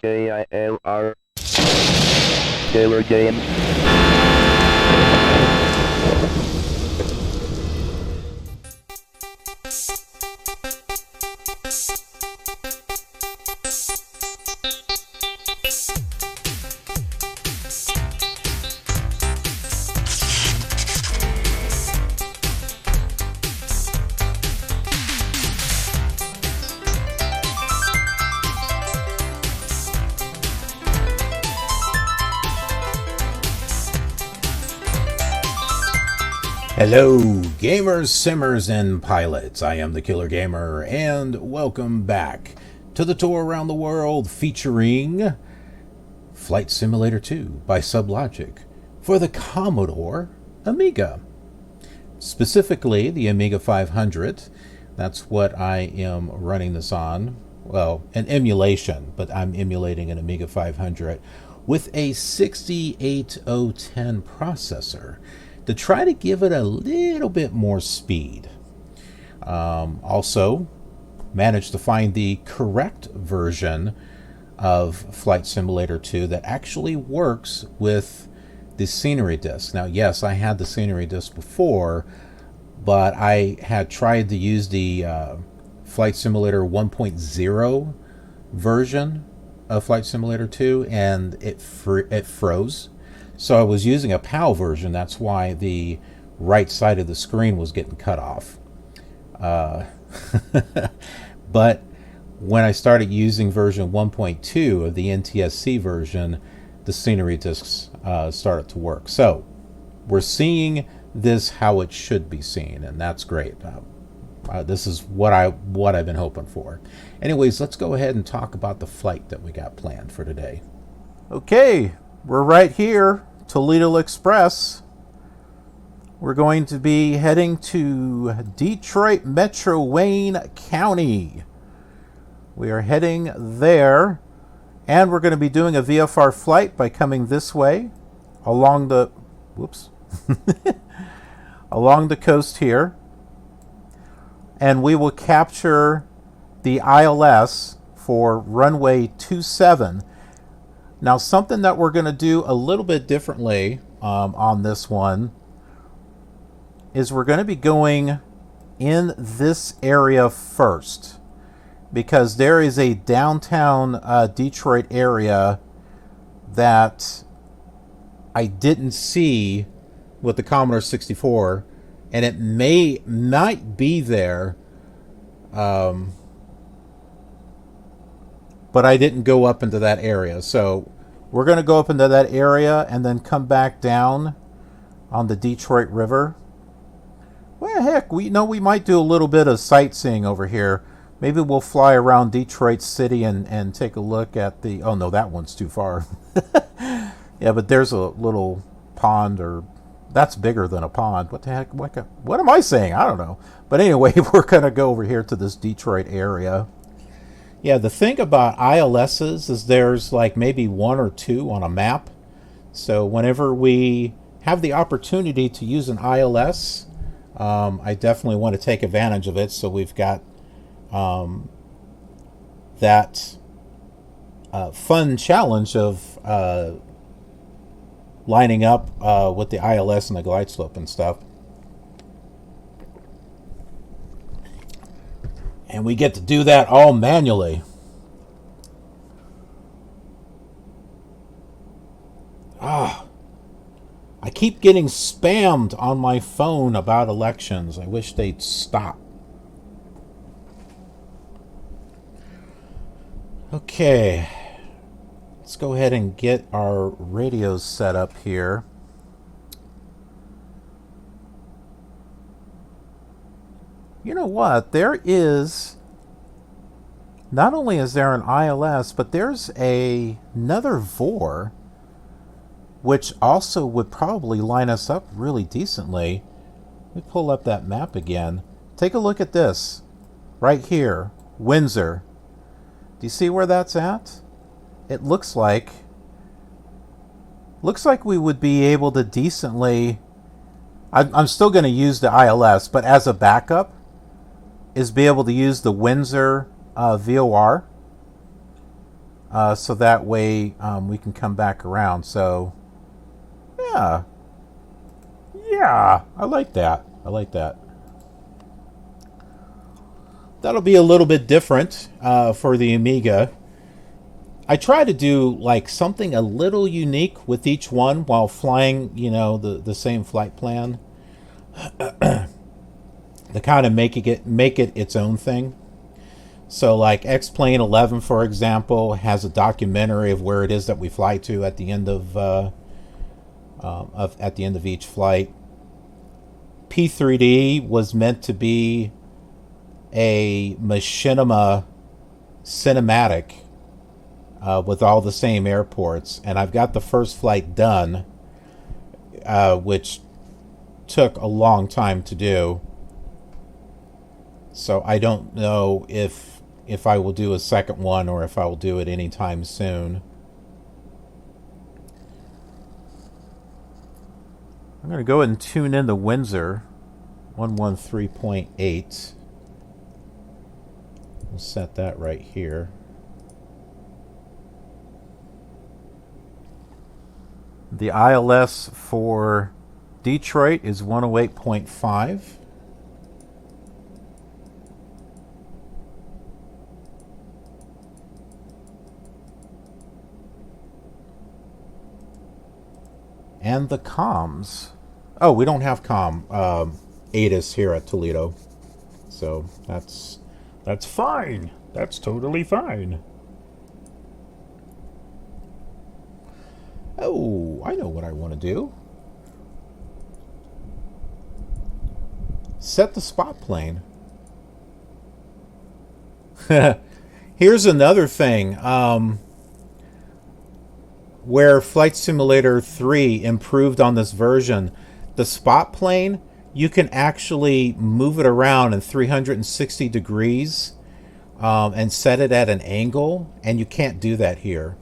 KILR Killer Game. Hello, gamers, simmers, and pilots. I am the Killer Gamer, and welcome back to the tour around the world featuring Flight Simulator 2 by Sublogic for the Commodore Amiga. Specifically, the Amiga 500. That's what I am running this on. Well, an emulation, but I'm emulating an Amiga 500 with a 68010 processor to try to give it a little bit more speed. Also, managed to find the correct version of Flight Simulator 2 that actually works with the scenery disc. Now, yes, I had the scenery disc before, but I had tried to use the Flight Simulator 1.0 version of Flight Simulator 2, and it froze. So I was using a PAL version. That's why the right side of the screen was getting cut off. But when I started using version 1.2 of the NTSC version, the scenery discs started to work. So we're seeing this how it should be seen, and that's great. This is what I've been hoping for. Anyways, let's go ahead and talk about the flight that we got planned for today. Okay. We're right here, Toledo Express. We're going to be heading to Detroit Metro Wayne County. We are heading there, and we're going to be doing a VFR flight by coming this way along the along the coast here, and we will capture the ILS for runway 27. Now, something that we're going to do a little bit differently on this one is we're going to be going in this area first, because there is a downtown Detroit area that I didn't see with the Commodore 64, and it might be there, but I didn't go up into that area. So we're going to go up into that area and then come back down on the Detroit River. Well, heck, we might do a little bit of sightseeing over here. Maybe we'll fly around Detroit City and take a look at the... Oh, no, that one's too far. Yeah, but there's a little pond, or... That's bigger than a pond. What the heck? What am I saying? I don't know. But anyway, we're going to go over here to this Detroit area. Yeah, the thing about ILSs is there's like maybe one or two on a map. So whenever we have the opportunity to use an ILS, I definitely want to take advantage of it. So we've got that fun challenge of lining up with the ILS and the glide slope and stuff. And we get to do that all manually. I keep getting spammed on my phone about elections. I wish they'd stop. Okay. Let's go ahead and get our radios set up here. You know what? There is, not only is there an ILS, but there's another VOR, which also would probably line us up really decently. Let me pull up that map again. Take a look at this. Right here, Windsor. Do you see where that's at? It looks like we would be able to decently... I'm still going to use the ILS, but as a backup, is be able to use the Windsor VOR so that way we can come back around. So, yeah. Yeah, I like that. I like that. That'll be a little bit different for the Amiga. I try to do like something a little unique with each one while flying, you know, the same flight plan. To kind of make it its own thing. So like X-Plane 11, for example, has a documentary of where it is that we fly to at the end of each flight. P3D was meant to be a machinima cinematic with all the same airports, and I've got the first flight done, which took a long time to do. So I don't know if I will do a second one or if I will do it anytime soon. I'm going to go ahead and tune in the Windsor 113.8. We'll set that right here. The ILS for Detroit is 108.5. And the comms. Oh, we don't have ATIS here at Toledo. So that's fine. That's totally fine. Oh, I know what I want to do. Set the spot plane. Here's another thing. Where Flight Simulator 3 improved on this version, the spot plane, you can actually move it around in 360 degrees and set it at an angle, and you can't do that here.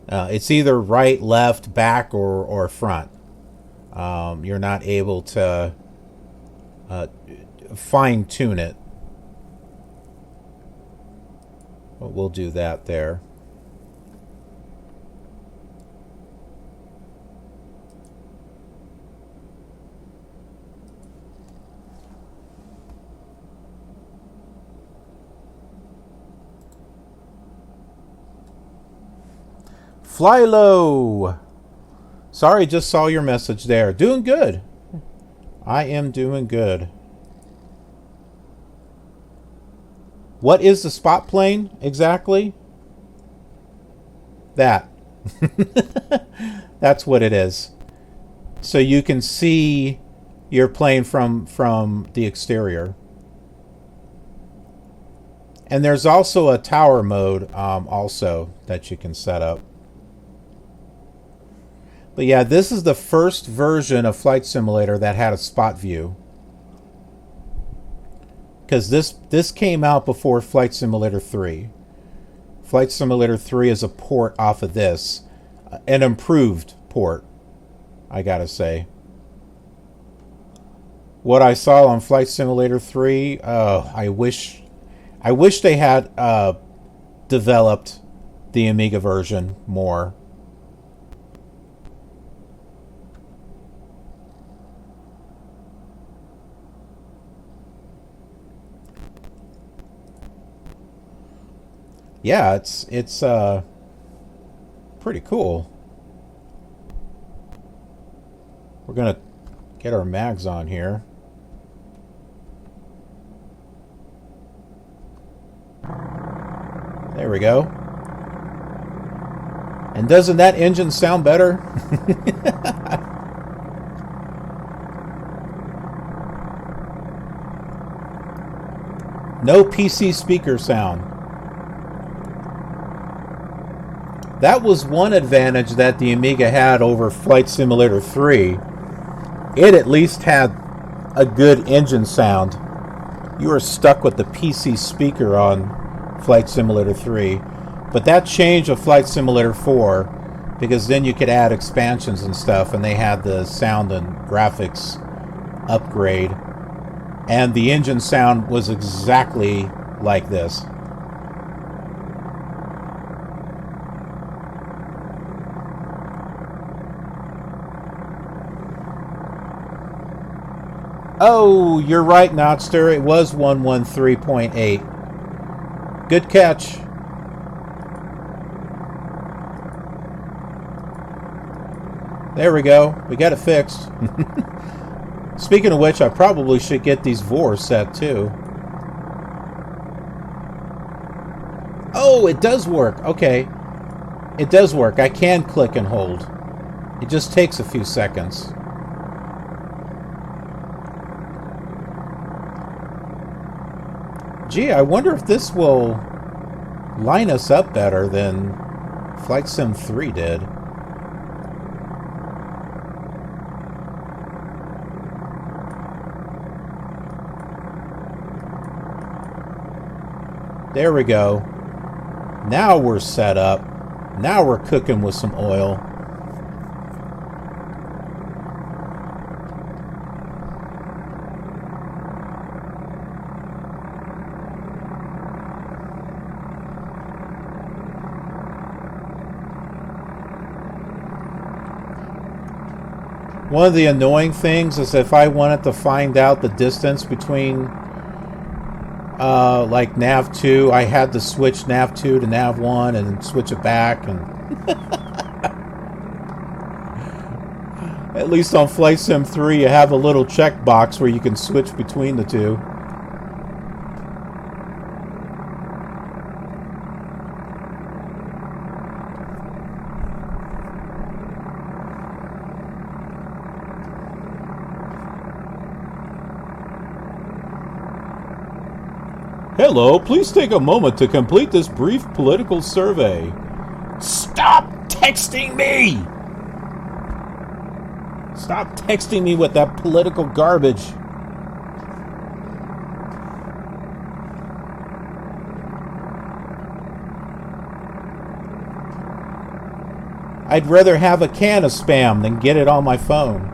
It's either right, left, back, or front. You're not able to fine-tune it. But we'll do that there. Fly low. Sorry, just saw your message there. Doing good. I am doing good. What is the spot plane exactly? That. That's what it is. So you can see your plane from the exterior. And there's also a tower mode also that you can set up. But yeah, this is the first version of Flight Simulator that had a spot view. Because this came out before Flight Simulator 3. Flight Simulator 3 is a port off of this. An improved port, I gotta say. What I saw on Flight Simulator 3, I wish they had developed the Amiga version more. Yeah, it's pretty cool. We're gonna get our mags on here. There we go. And doesn't that engine sound better? No PC speaker sound. That was one advantage that the Amiga had over Flight Simulator 3. It at least had a good engine sound. You were stuck with the PC speaker on Flight Simulator 3. But that changed with Flight Simulator 4, because then you could add expansions and stuff, and they had the sound and graphics upgrade. And the engine sound was exactly like this. Oh, you're right, Nodster. It was 113.8. Good catch. There we go. We got it fixed. Speaking of which, I probably should get these VORs set too. Oh, it does work. Okay. It does work. I can click and hold. It just takes a few seconds. Gee, I wonder if this will line us up better than Flight Sim 3 did. There we go. Now we're set up. Now we're cooking with some oil. One of the annoying things is if I wanted to find out the distance between like nav 2, I had to switch nav 2 to nav 1 and switch it back, and at least on Flight Sim 3 you have a little checkbox where you can switch between the two. Hello, please take a moment to complete this brief political survey. Stop texting me! Stop texting me with that political garbage. I'd rather have a can of spam than get it on my phone.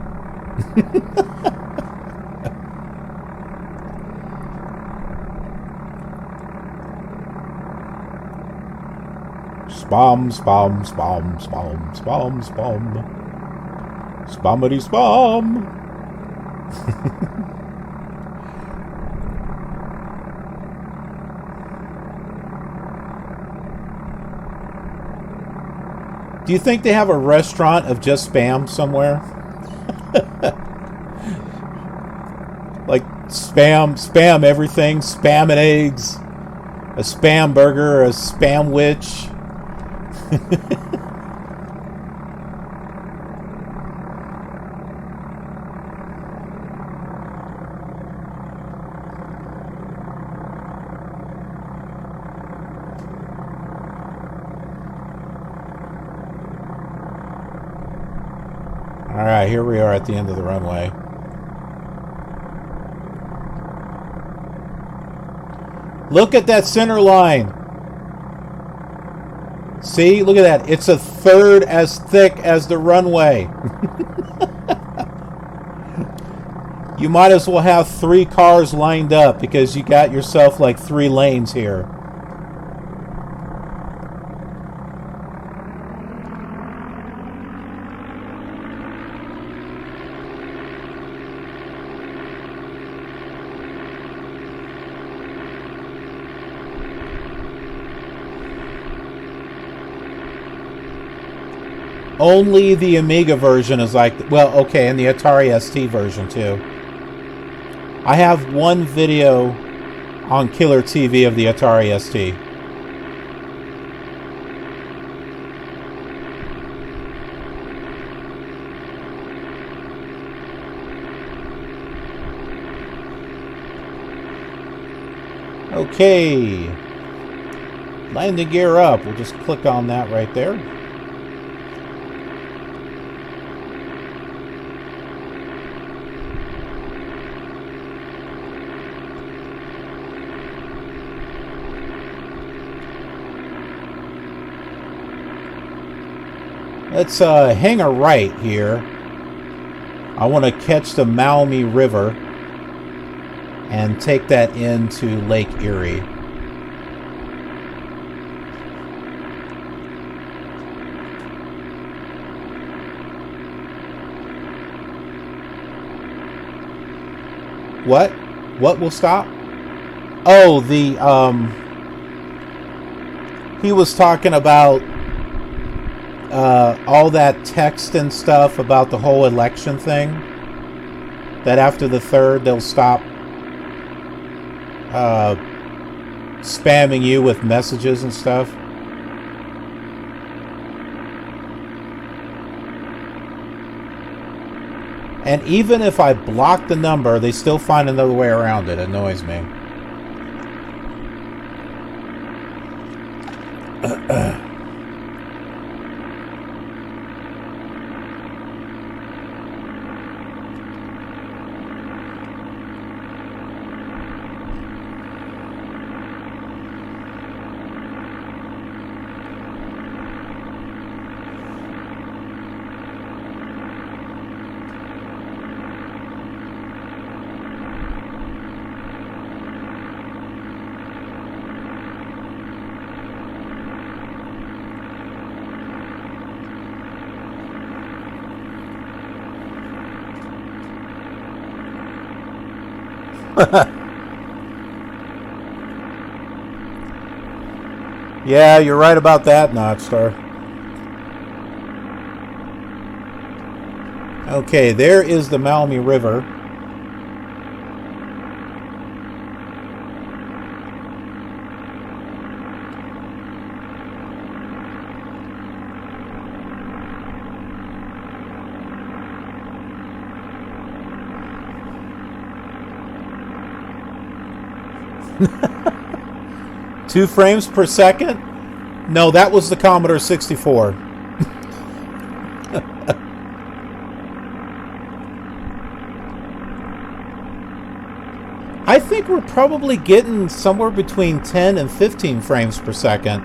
Spam, spam, spam, spam, spam, spam. Spammity spam. Do you think they have a restaurant of just spam somewhere? Like spam everything, spam and eggs, a spam burger, a spam witch. All right, here we are at the end of the runway. Look at that center line. See, look at that. It's a third as thick as the runway. You might as well have 3 cars lined up because you got yourself like 3 lanes here. Only the Amiga version is like, well, okay, and the Atari ST version too. I have one video on KILR TV of the Atari ST. Okay. Landing gear up. We'll just click on that right there. Let's hang a right here. I want to catch the Maumee River and take that into Lake Erie. What? What will stop? Oh, the he was talking about all that text and stuff about the whole election thing. That after the 3rd, they'll stop spamming you with messages and stuff. And even if I block the number, they still find another way around it. It annoys me. Yeah, you're right about that, Nodster. Okay, there is the Maumee River. Two frames per second? No, that was the Commodore 64. I think we're probably getting somewhere between 10 and 15 frames per second.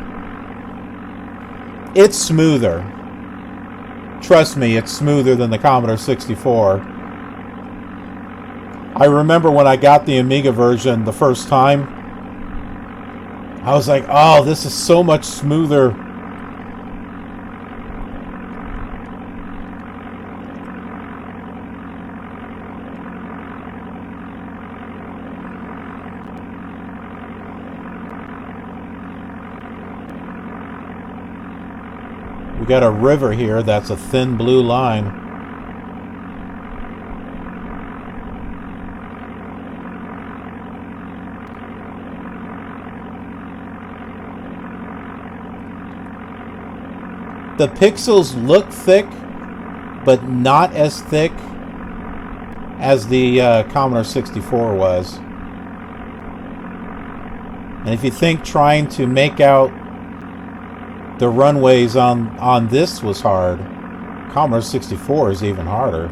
It's smoother. Trust me, it's smoother than the Commodore 64. I remember when I got the Amiga version the first time, I was like, oh, this is so much smoother. We got a river here that's a thin blue line. The pixels look thick, but not as thick as the Commodore 64 was. And if you think trying to make out the runways on this was hard, Commodore 64 is even harder.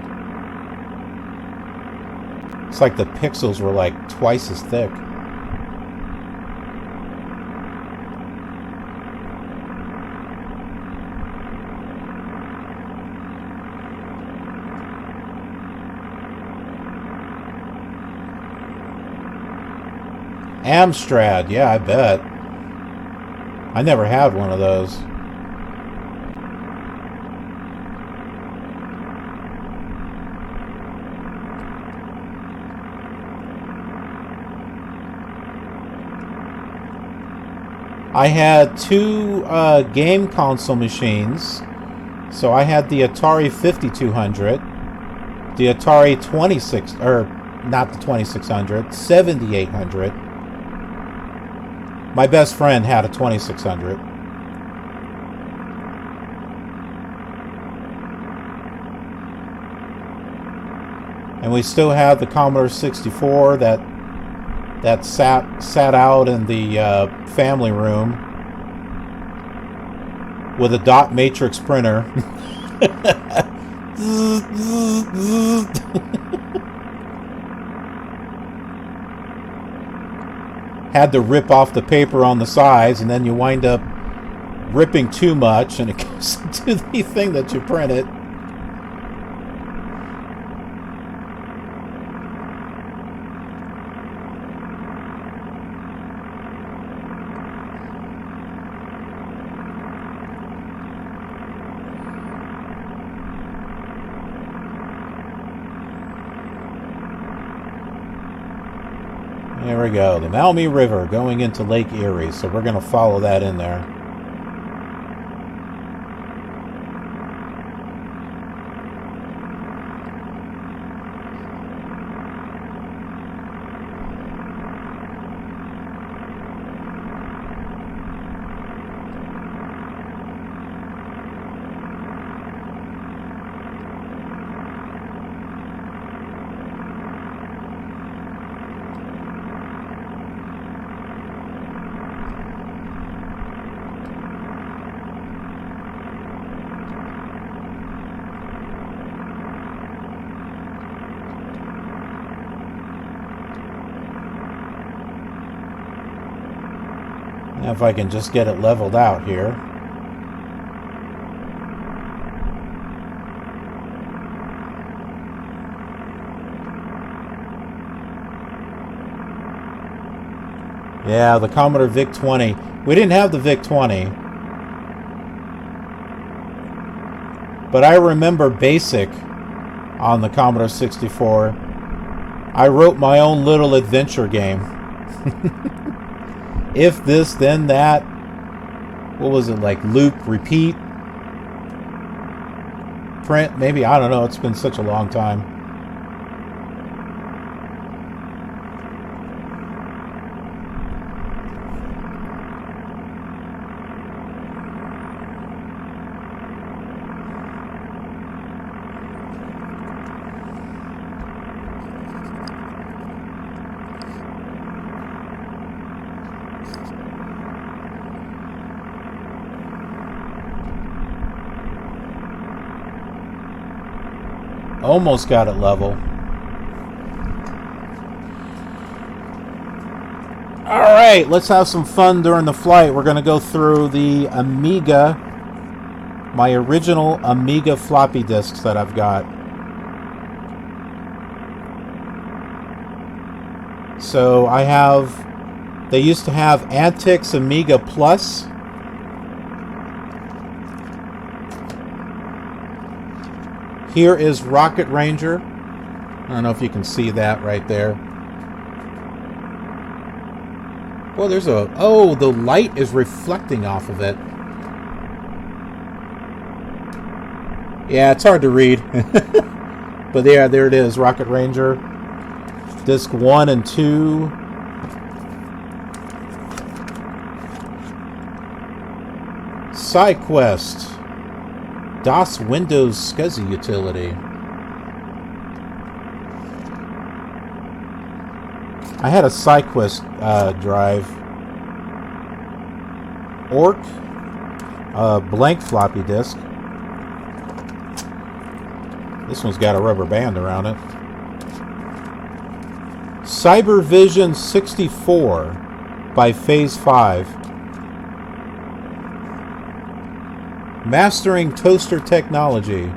It's like the pixels were like twice as thick. Amstrad, yeah, I bet. I never had one of those. I had two game console machines. So I had the Atari 5200, the Atari 26, or not the 2600, 7800. My best friend had a 2600. And we still have the Commodore 64 that sat out in the family room with a dot matrix printer. Had to rip off the paper on the sides, and then you wind up ripping too much, and it goes into the thing that you printed. There we go. The Maumee River going into Lake Erie. So we're going to follow that in there. Now if I can just get it leveled out here. Yeah, the Commodore VIC-20. We didn't have the VIC-20. But I remember BASIC on the Commodore 64. I wrote my own little adventure game. If this, then that. What was it, like loop, repeat, print? Maybe, I don't know. It's been such a long time. Almost got it level. Alright, let's have some fun during the flight. We're going to go through the Amiga, my original Amiga floppy disks that I've got. So I have, they used to have Antics Amiga Plus. Here is Rocket Ranger. I don't know if you can see that right there. Well, there's a... Oh, the light is reflecting off of it. Yeah, it's hard to read. But yeah, there it is. Rocket Ranger. Disc 1 and 2. SideQuest. DOS Windows SCSI utility. I had a SideQuest drive. Orc. Blank floppy disk. This one's got a rubber band around it. Cybervision 64 by Phase 5. Mastering toaster technology.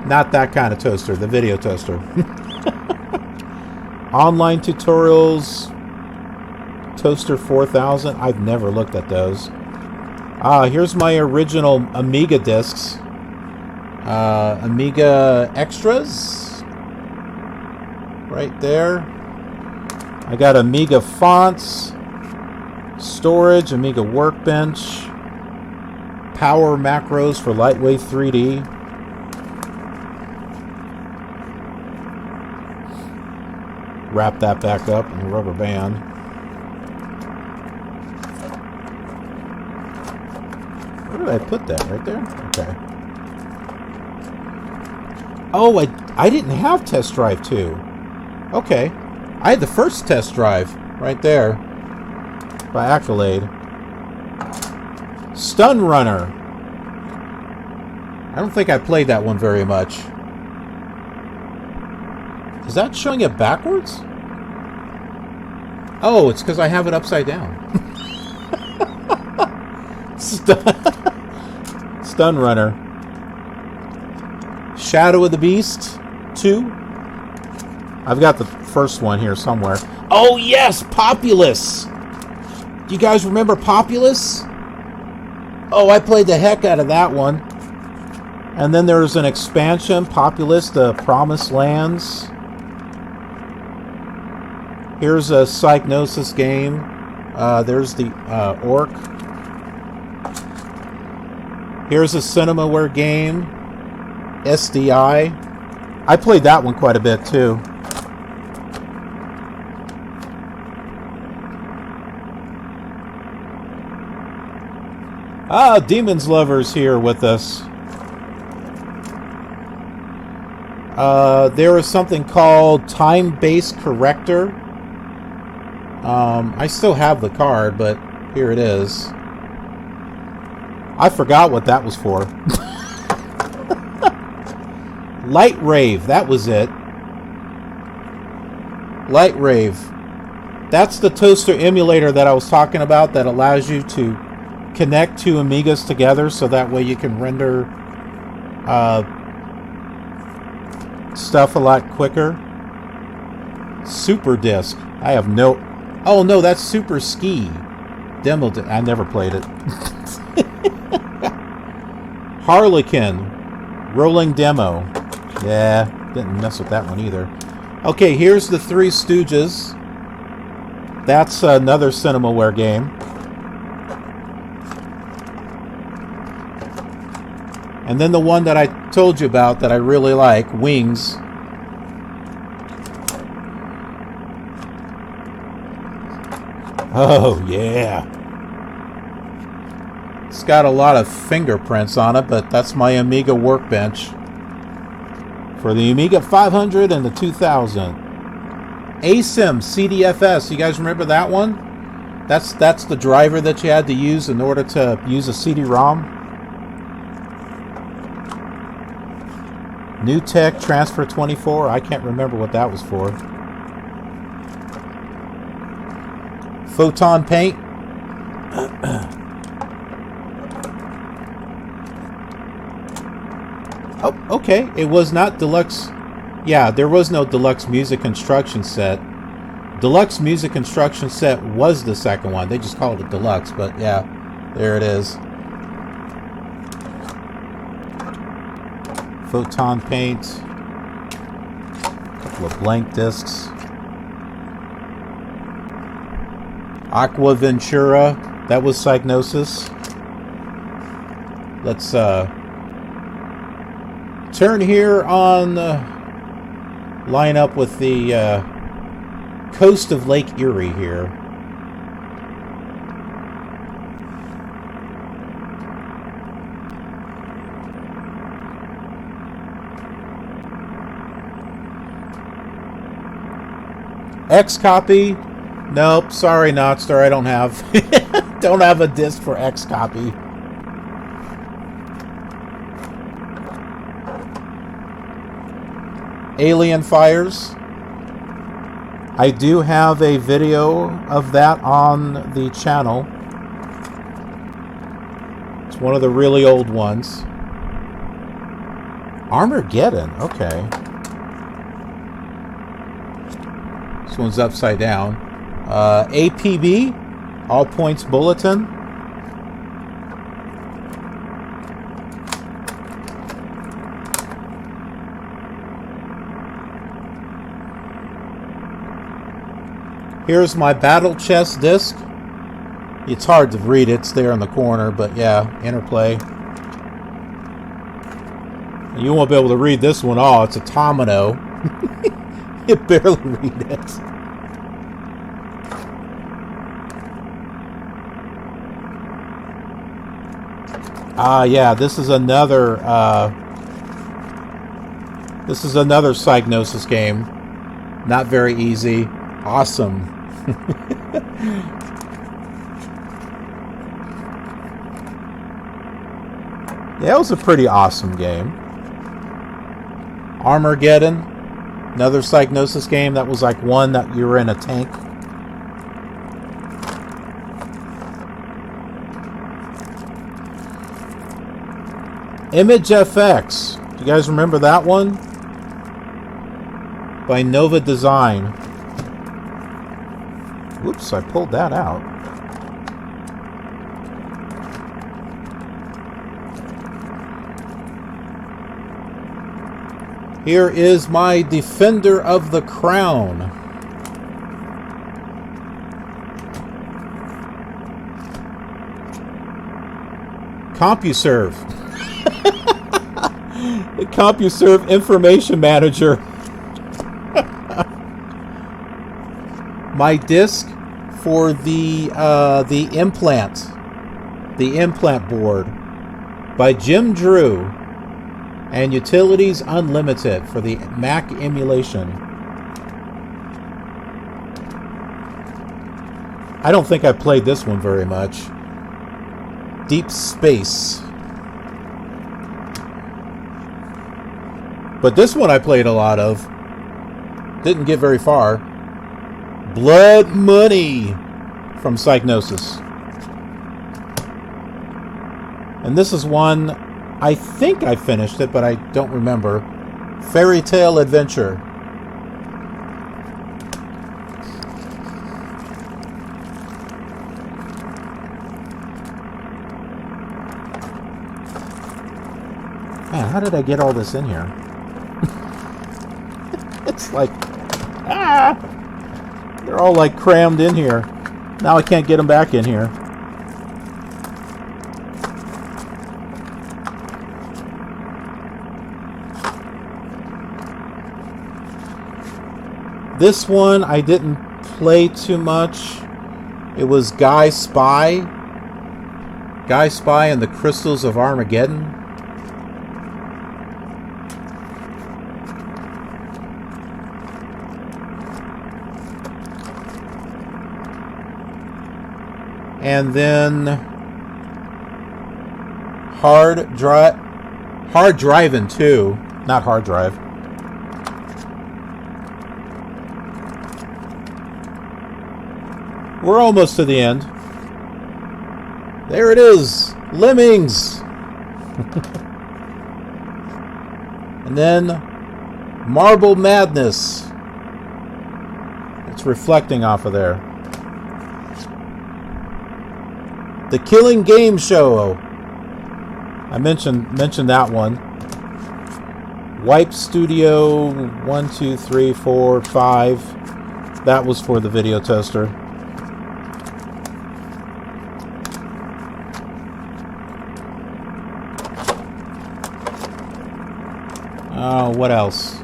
Not that kind of toaster, the video toaster. Online tutorials. Toaster 4000. I've never looked at those. Here's my original Amiga discs. Amiga Extras. Right there. I got Amiga fonts. Storage, Amiga Workbench. Power macros for lightweight 3D. Wrap that back up in the rubber band. Where did I put that? Right there? Okay. Oh, I didn't have Test Drive 2. Okay. I had the first Test Drive right there by Accolade. Stun Runner. I don't think I played that one very much. Is that showing it backwards? Oh, it's because I have it upside down. Stun Runner. Shadow of the Beast 2. I've got the first one here somewhere. Oh yes, Populous. Do you guys remember Populous? Oh, I played the heck out of that one. And then there's an expansion, Populous, the Promised Lands. Here's a Psygnosis game. There's the Orc. Here's a Cinemaware game. SDI. I played that one quite a bit too. Ah, demonslover's here with us. There is something called time-based corrector. I still have the card, but here it is. I forgot what that was for. Light Rave, that was it. Light Rave. That's the toaster emulator that I was talking about that allows you to connect two Amigas together so that way you can render stuff a lot quicker. Super Disc. I have no... Oh no, that's Super Ski. Demo... I never played it. Harlequin. Rolling Demo. Yeah, didn't mess with that one either. Okay, here's the Three Stooges. That's another Cinemaware game. And then the one that I told you about that I really like, Wings. Oh, yeah. It's got a lot of fingerprints on it, but that's my Amiga workbench. For the Amiga 500 and the 2000. ASIM CDFS. You guys remember that one? That's the driver that you had to use in order to use a CD-ROM. New Tech Transfer 24. I can't remember what that was for. Photon Paint. Oh, okay. It was not deluxe. Yeah, there was no deluxe music instruction set. Deluxe music instruction set was the second one. They just called it deluxe, but yeah, there it is. Photon Paint. A couple of blank discs. Aqua Ventura. That was Psygnosis. Let's turn here on line up with the coast of Lake Erie here. X copy. Nope, sorry Nodster, I don't have don't have a disc for X copy. Alien Fires. I do have a video of that on the channel. It's one of the really old ones. Armageddon, okay. This one's upside down. APB, All Points Bulletin. Here's my Battle Chess disc. It's hard to read, it's there in the corner, but yeah, Interplay. You won't be able to read this one all, it's a Tomino. You barely read it. Yeah, this is another Psygnosis game. Not very easy. Awesome. Yeah, it was a pretty awesome game. Armageddon, another Psygnosis game. That was like one that you were in a tank. Image FX. Do you guys remember that one? By Nova Design. Whoops, I pulled that out. Here is my Defender of the Crown. CompuServe. The CompuServe Information Manager. My disk for the implant board by Jim Drew and Utilities Unlimited for the Mac emulation. I don't think I played this one very much. Deep Space. But this one I played a lot of. Didn't get very far. Blood Money from Psygnosis. And this is one, I think I finished it, but I don't remember. Fairy Tale Adventure. Man, how did I get all this in here? It's like, they're all like crammed in here. Now I can't get them back in here. This one I didn't play too much. It was Guy Spy. Guy Spy and the Crystals of Armageddon. And then Hard Driving 2, not Hard Drive. We're almost to the end. There it is, Lemmings. And then Marble Madness. It's reflecting off of there. The Killing Game Show. I mentioned that one. Wipe Studio 1, 2, 3, 4, 5. That was for the video tester. Oh, what else?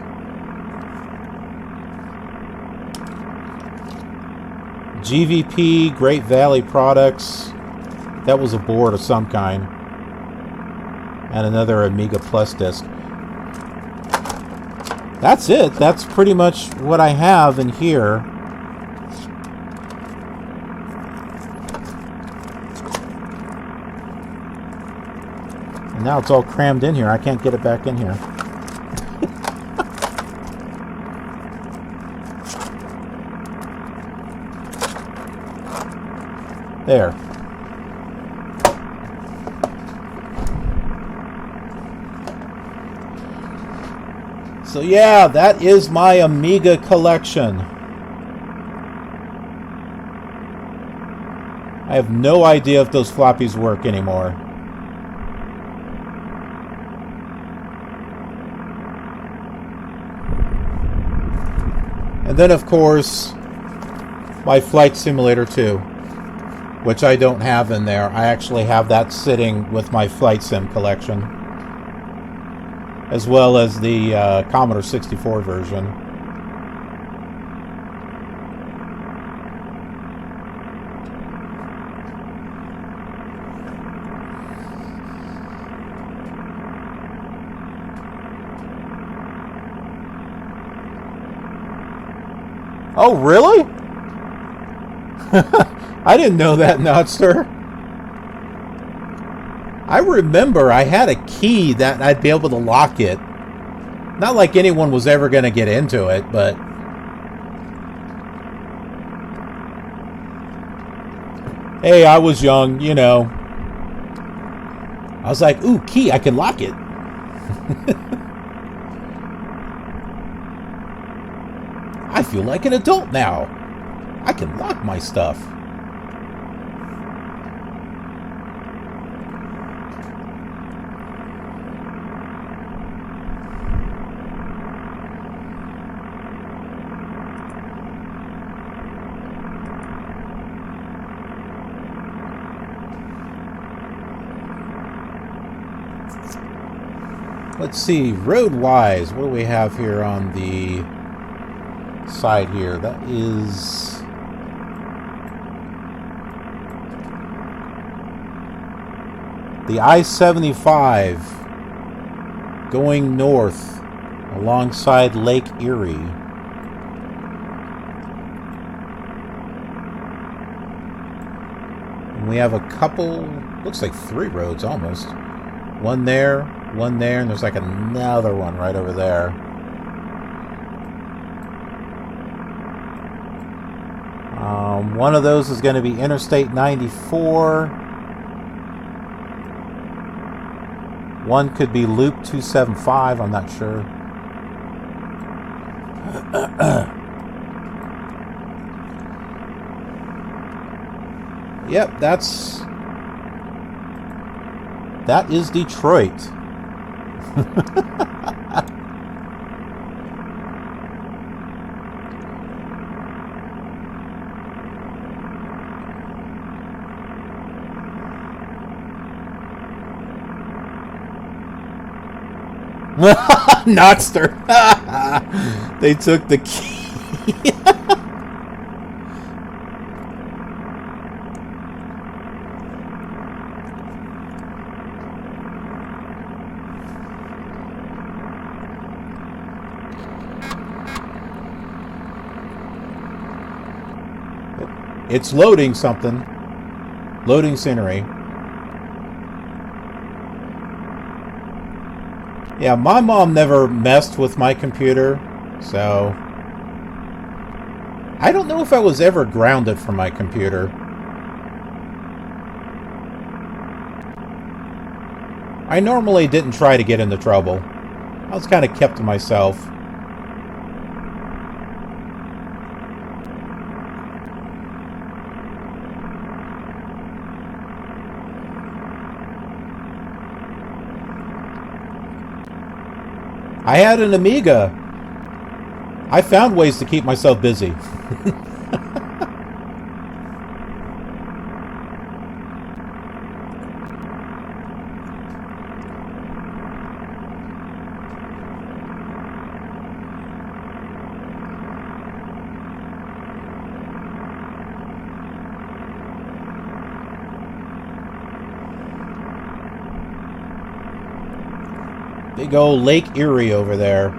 GVP, Great Valley Products. That was a board of some kind. And another Amiga Plus disc. That's it. That's pretty much what I have in here. And now it's all crammed in here. I can't get it back in here. There. So yeah, that is my Amiga collection. I have no idea if those floppies work anymore. And then of course, my Flight Simulator 2, which I don't have in there. I actually have that sitting with my Flight Sim collection, as well as the Commodore 64 version. Oh, really? I didn't know that, Nodster. I remember I had a key that I'd be able to lock it. Not like anyone was ever going to get into it, but... Hey, I was young, you know. I was like, ooh, key, I can lock it. I feel like an adult now. I can lock my stuff. Let's see, road-wise, what do we have here on the side here? That is the I-75 going north alongside Lake Erie. And we have a couple, looks like 3 roads almost. One there, and there's like another one right over there. One of those is going to be Interstate 94. One could be Loop 275, I'm not sure. Yep, that is Detroit. Nodster. They took the key. It's loading something. Loading scenery. Yeah, my mom never messed with my computer, so I don't know if I was ever grounded from my computer. I normally didn't try to get into trouble. I was kind of kept to myself. I had an Amiga. I found ways to keep myself busy. Big old Lake Erie over there.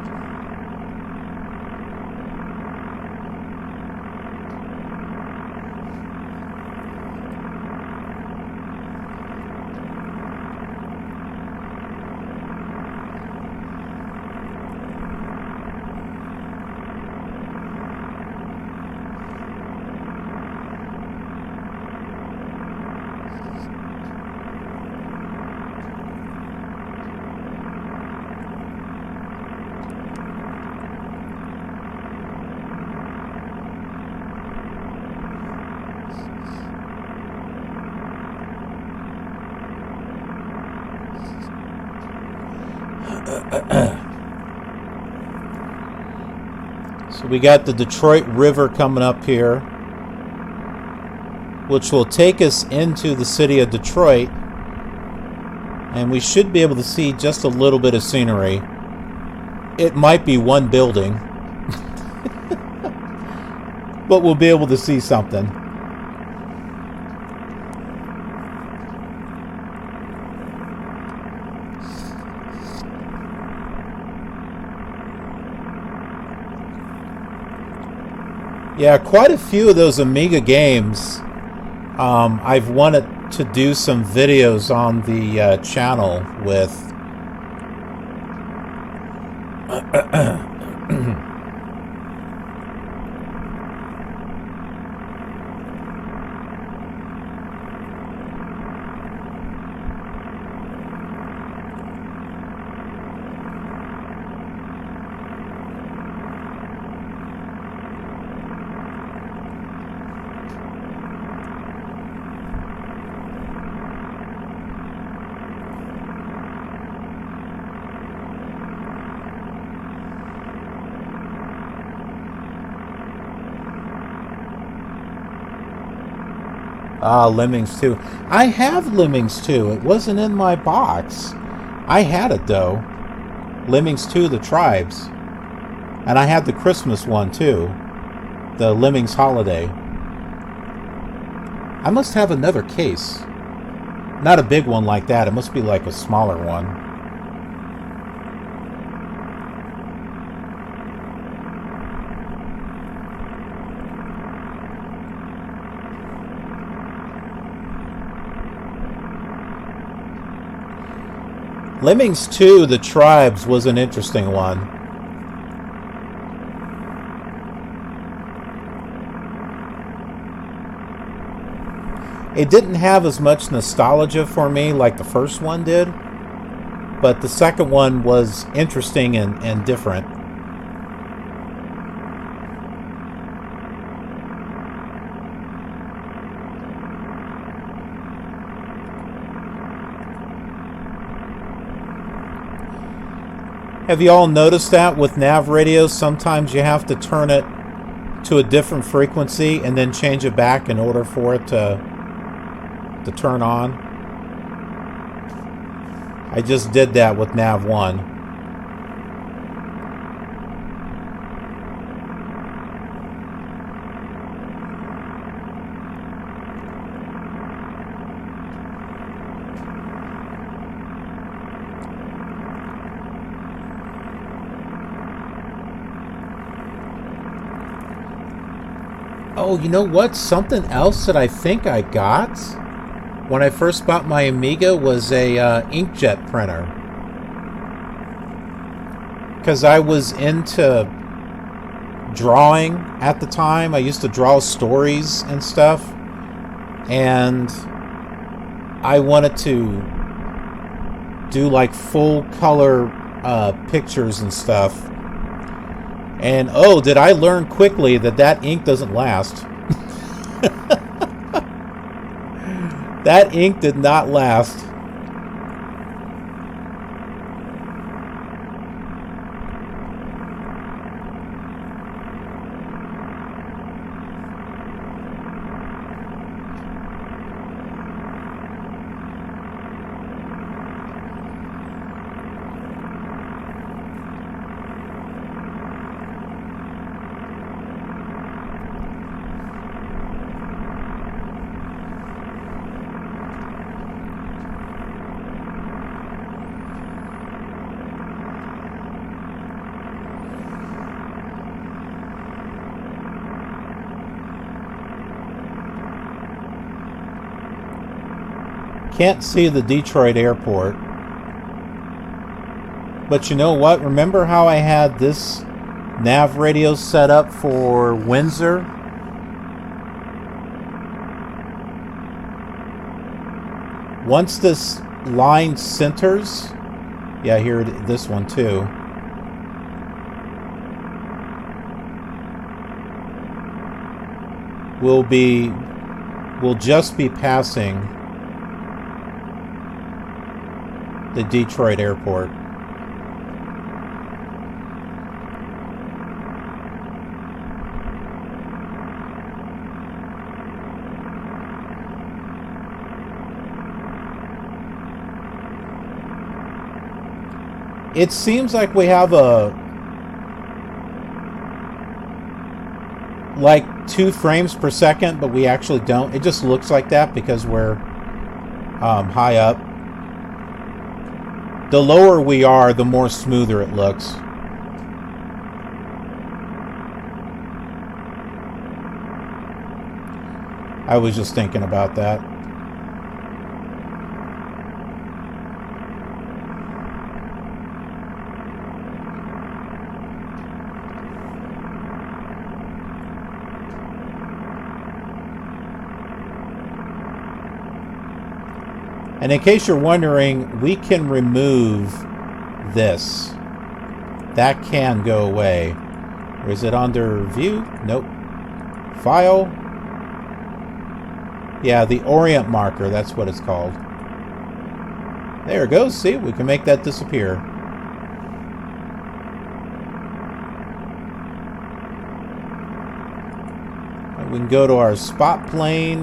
So we got the Detroit River coming up here, which will take us into the city of Detroit, and we should be able to see just a little bit of scenery. It might be one building, but we'll be able to see something. Yeah, quite a few of those Amiga games I've wanted to do some videos on the channel with. Lemmings 2. I have Lemmings 2. It wasn't in my box. I had it, though. Lemmings 2, The Tribes. And I had the Christmas one too. The Lemmings Holiday. I must have another case. Not a big one like that. It must be like a smaller one. Lemmings 2, The Tribes was an interesting one. It didn't have as much nostalgia for me like the first one did, but the second one was interesting and different. Have you all noticed that with nav radios, sometimes you have to turn it to a different frequency and then change it back in order for it to turn on? I just did that with nav 1. Oh, you know what? Something else that I think I got when I first bought my Amiga was a inkjet printer. Because I was into drawing at the time. I used to draw stories and stuff. And I wanted to do like full color pictures and stuff. And oh, did I learn quickly that ink doesn't last. That ink did not last. Can't see the Detroit airport. But you know what? Remember how I had this nav radio set up for Windsor? Once this line centers, yeah, here this one too. We'll just be passing the Detroit airport. It seems like we have like 2 frames per second, but we actually don't. It just looks like that because we're high up. The lower we are, the more smoother it looks. I was just thinking about that. And in case you're wondering, we can remove this. That can go away. Or is it under view? Nope. File. Yeah, the orient marker, that's what it's called. There it goes. See, we can make that disappear. We can go to our spot plane.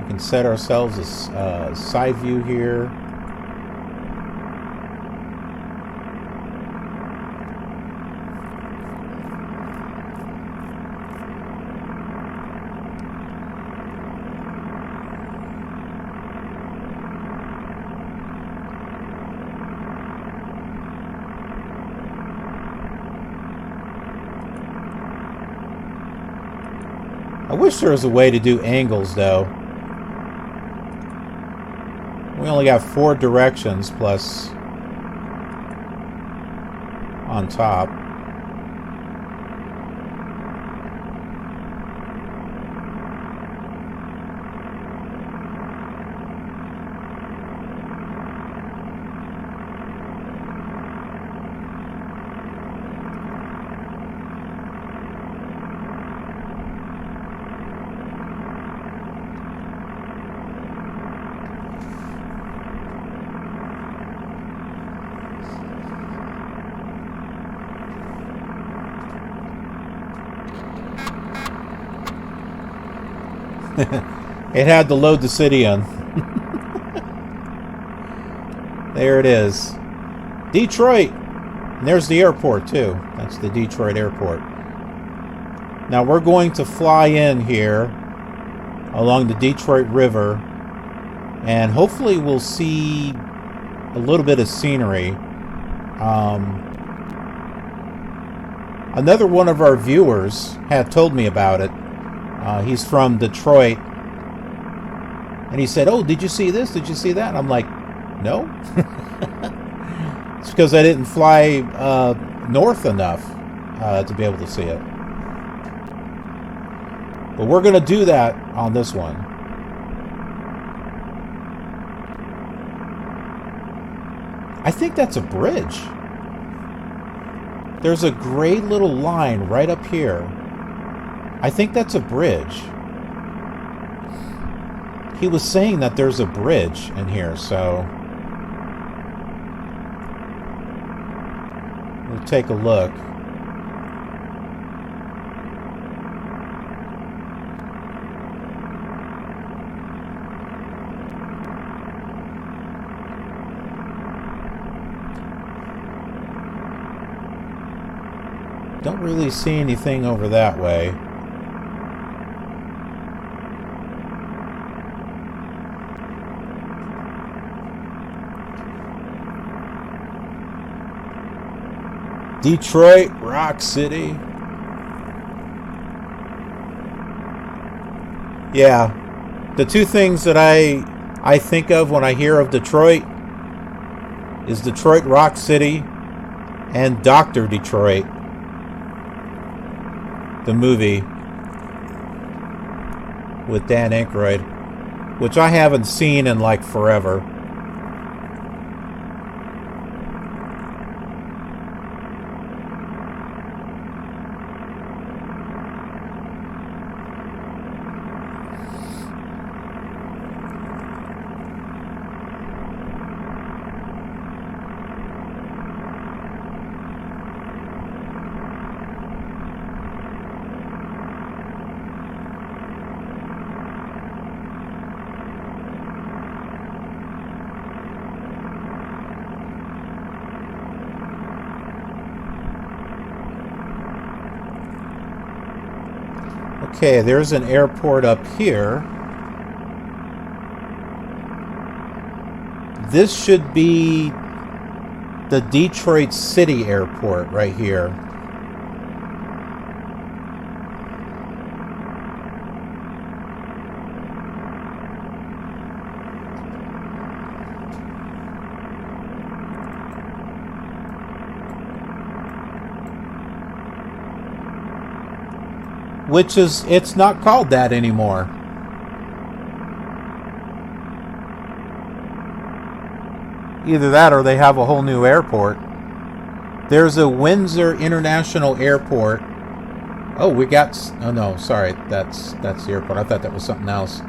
We can set ourselves a side view here. wish there was a way to do angles, though. We only got 4 directions plus on top. It had to load the city in. There it is. Detroit! And there's the airport, too. That's the Detroit airport. Now we're going to fly in here along the Detroit River, and hopefully we'll see a little bit of scenery. Another one of our viewers had told me about it. He's from Detroit, and he said, "Oh, did you see this? Did you see that?" And I'm like, "No." It's because I didn't fly north enough to be able to see it. But we're going to do that on this one. I think that's a bridge. There's a gray little line right up here. I think that's a bridge. He was saying that there's a bridge in here, so we'll take a look. Don't really see anything over that way. Detroit, Rock City. Yeah, the two things that I think of when I hear of Detroit is Detroit Rock City and Dr. Detroit, the movie with Dan Aykroyd, which I haven't seen in like forever. Okay, there's an airport up here. This should be the Detroit City Airport right here. Which is, it's not called that anymore. Either that or they have a whole new airport. There's a Windsor International Airport. Oh, we got, oh no, sorry, that's the airport. I thought that was something else.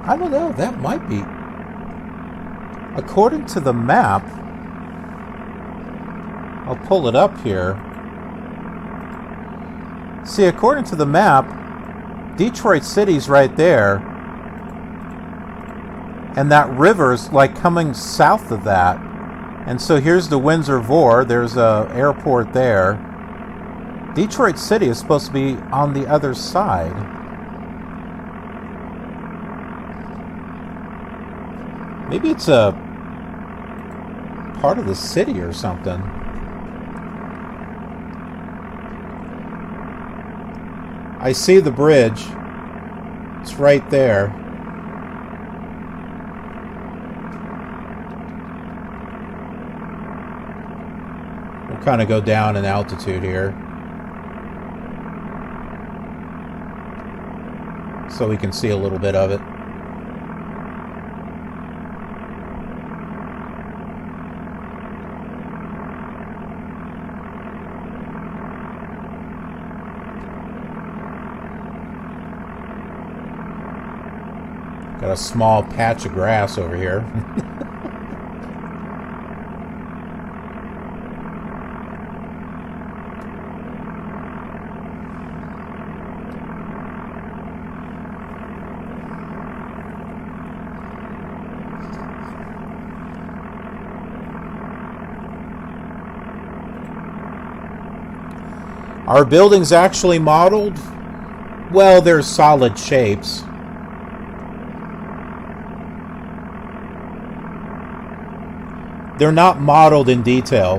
I don't know, that might be. According to the map, I'll pull it up here. See, according to the map, Detroit City's right there. And that river's like coming south of that. And so here's the Windsor Vor. There's an airport there. Detroit City is supposed to be on the other side. Maybe it's a part of the city or something. I see the bridge. It's right there. We'll kind of go down in altitude here, so we can see a little bit of it. Got a small patch of grass over here. Are buildings actually modeled? Well, they're solid shapes. They're not modeled in detail.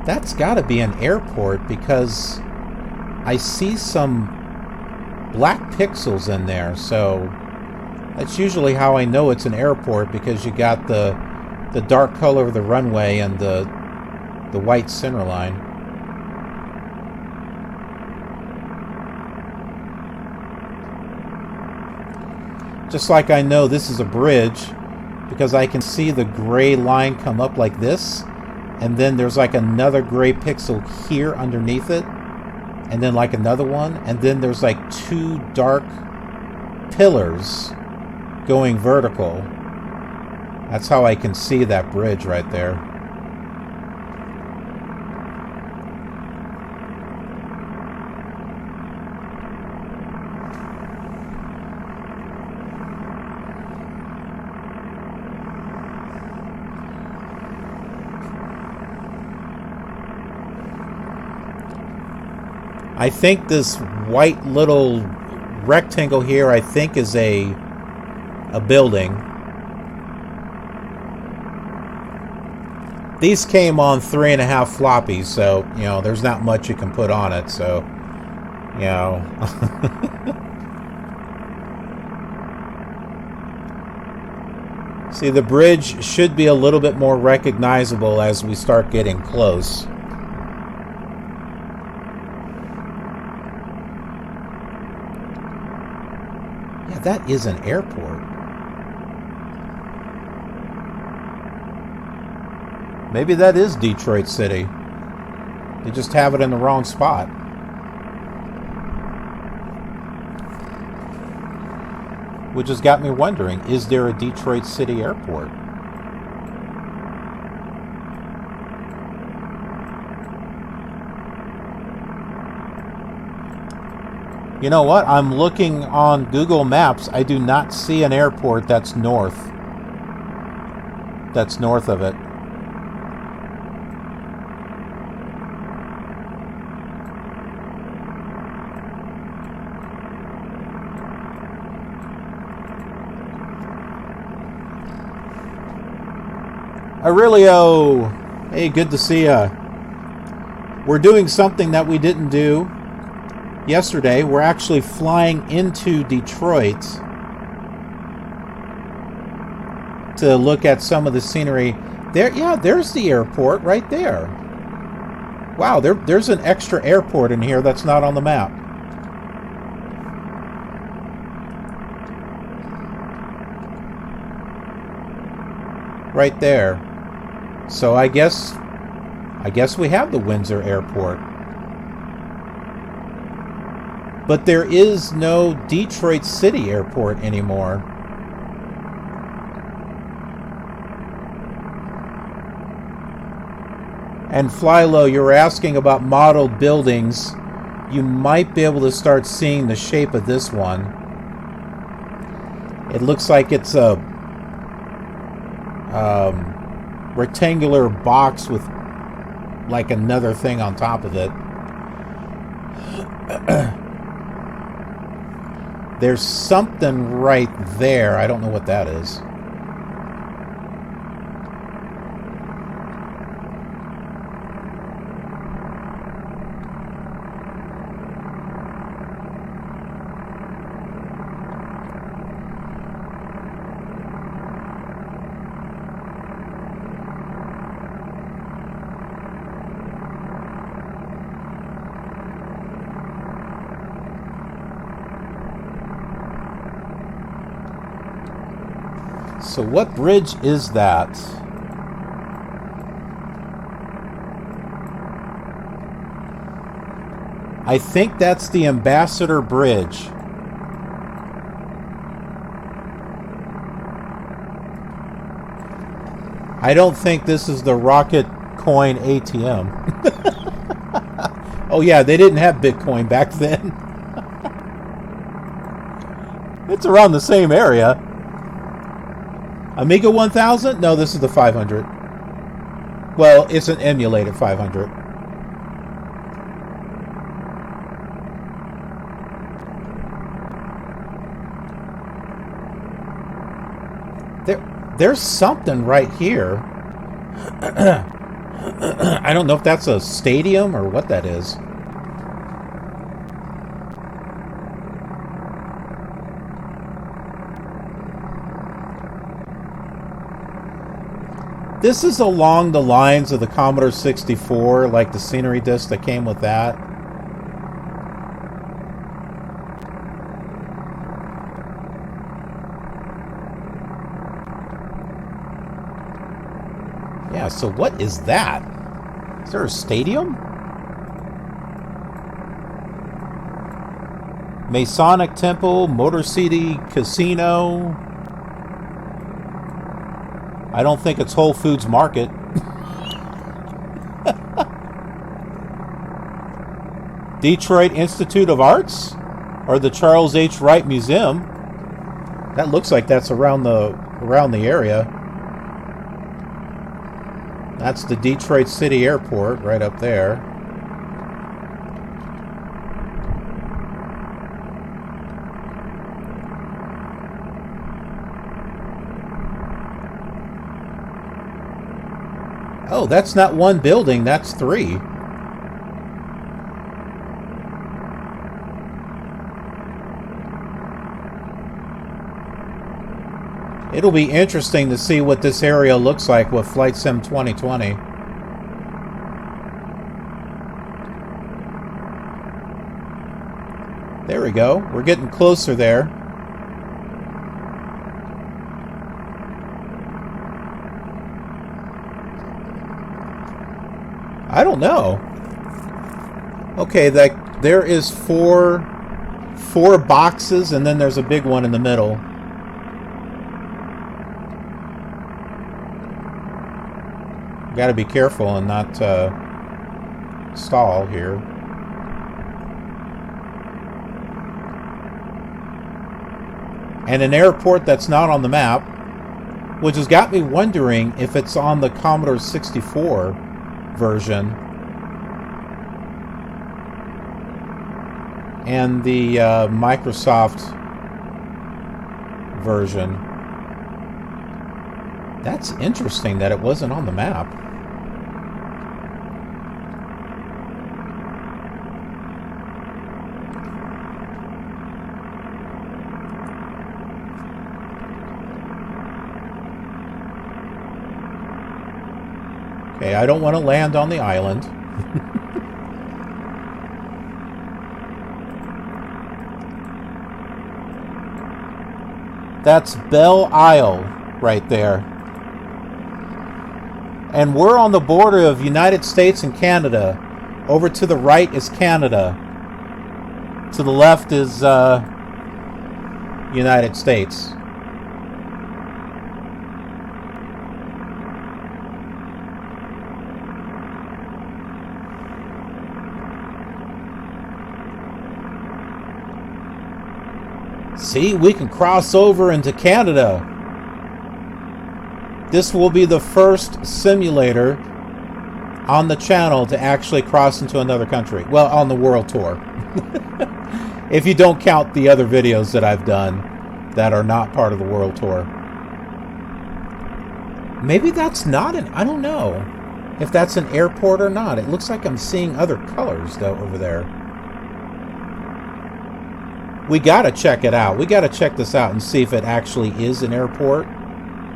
That's got to be an airport because I see some black pixels in there, so that's usually how I know it's an airport, because you got the dark color of the runway and the white center line. Just like I know this is a bridge because I can see the gray line come up like this, and then there's like another gray pixel here underneath it, and then like another one, and then there's like two dark pillars going vertical. That's how I can see that bridge right there. I think this white little rectangle here, I think, is a building. These came on 3.5 floppies, so, you know, there's not much you can put on it, so, you know. See, the bridge should be a little bit more recognizable as we start getting close. That is an airport. Maybe that is Detroit City. They just have it in the wrong spot. Which has got me wondering, is there a Detroit City airport? You know what? I'm looking on Google Maps. I do not see an airport that's north. That's north of it. Aurelio! Hey, good to see ya. We're doing something that we didn't do yesterday. We're actually flying into Detroit to look at some of the scenery. There, yeah, there's the airport right there. Wow, there's an extra airport in here that's not on the map. Right there. So I guess we have the Windsor Airport. But there is no Detroit City Airport anymore. And Flylow, you were asking about modeled buildings. You might be able to start seeing the shape of this one. It looks like it's a rectangular box with like another thing on top of it. There's something right there. I don't know what that is. So what bridge is that? I think that's the Ambassador Bridge. I don't think this is the Rocket Coin ATM. Oh yeah, they didn't have Bitcoin back then. It's around the same area. Amiga 1000? No, this is the 500. Well, it's an emulated 500. There's something right here. I don't know if that's a stadium or what that is. This is along the lines of the Commodore 64, like the scenery disc that came with that. Yeah, so what is that? Is there a stadium? Masonic Temple, Motor City Casino. I don't think it's Whole Foods Market. Detroit Institute of Arts? Or the Charles H. Wright Museum? That looks like that's around the area. That's the Detroit City Airport right up there. Oh, that's not one building, that's three. It'll be interesting to see what this area looks like with Flight Sim 2020. There we go. We're getting closer there. I don't know. Okay, there is four boxes, and then there's a big one in the middle. Got to be careful and not stall here. And an airport that's not on the map, which has got me wondering if it's on the Commodore 64 version and the Microsoft version. That's interesting that it wasn't on the map. Okay, I don't want to land on the island. That's Belle Isle right there. And we're on the border of United States and Canada. Over to the right is Canada. To the left is United States. See, we can cross over into Canada. This will be the first simulator on the channel to actually cross into another country. Well, on the world tour. If you don't count the other videos that I've done that are not part of the world tour. Maybe that's not an... I don't know if that's an airport or not. It looks like I'm seeing other colors, though, over there. We gotta check it out. We gotta check this out and see if it actually is an airport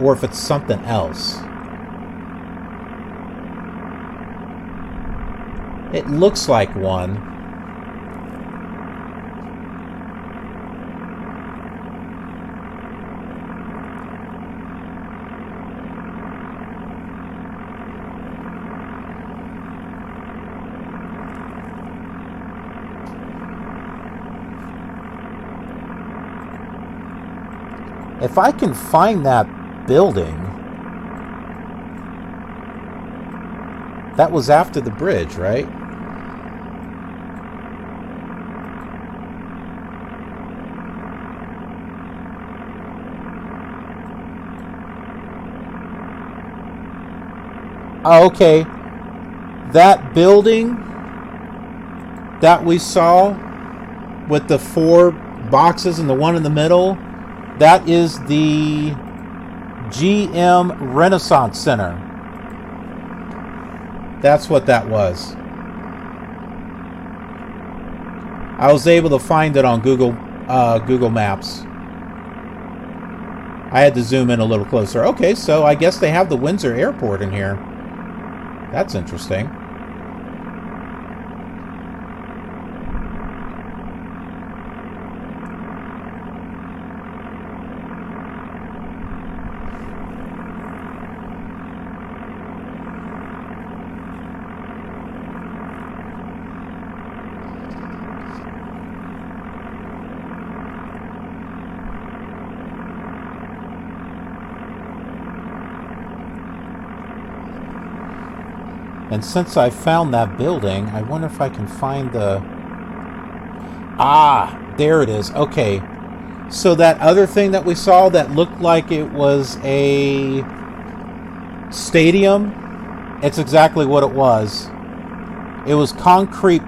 or if it's something else. It looks like one. If I can find that building, that was after the bridge, right? Oh, okay. That building that we saw with the 4 boxes and the one in the middle, that is the GM Renaissance Center. That's what that was. I was able to find it on Google Maps. I had to zoom in a little closer. Okay, so I guess they have the Windsor Airport in here. That's interesting. And since I found that building, I wonder if I can find the... Ah, there it is. Okay. So that other thing that we saw that looked like it was a stadium, it's exactly what it was. It was concrete...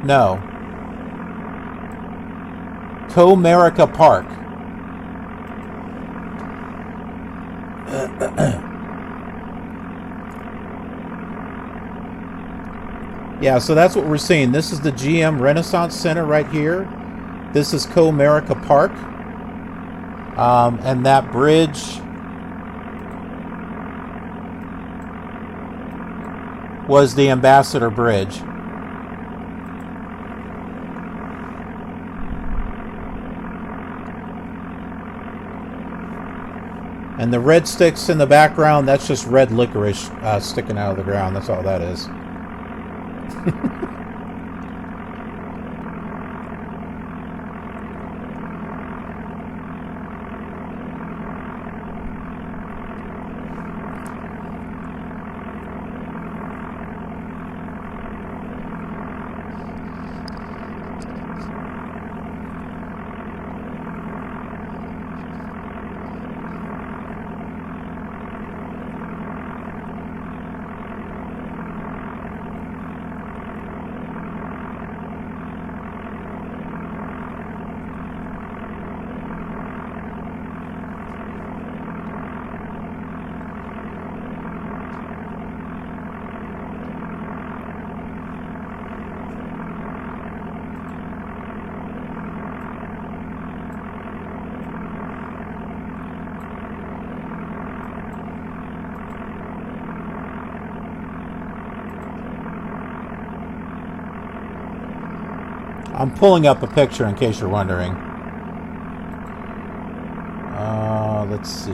No. Comerica Park. Yeah, so that's what we're seeing. This is the GM Renaissance Center right here. This is Comerica Park. And that bridge was the Ambassador Bridge. And the red sticks in the background, that's just red licorice sticking out of the ground. That's all that is. I'm pulling up a picture in case you're wondering. Let's see.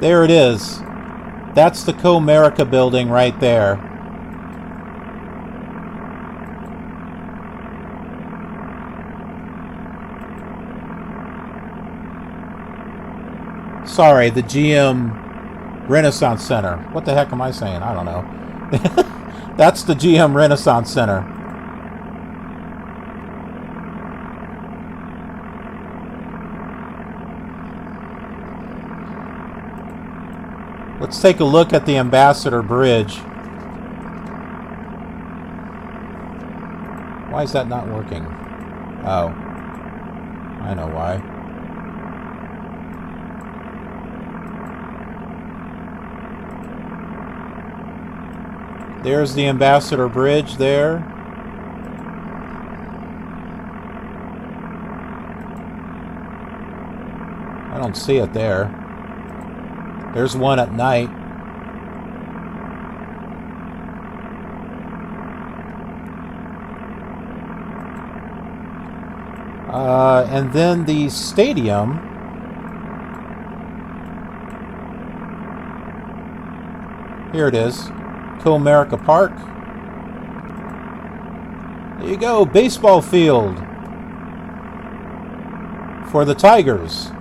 There it is. That's the Comerica building right there. Sorry, the GM Renaissance Center. What the heck am I saying? I don't know. That's the GM Renaissance Center. Let's take a look at the Ambassador Bridge. Why is that not working? Oh. I know why. There's the Ambassador Bridge there. I don't see it there. There's one at night. And then the stadium. Here it is. Co-America Park. There you go. Baseball field. For the Tigers.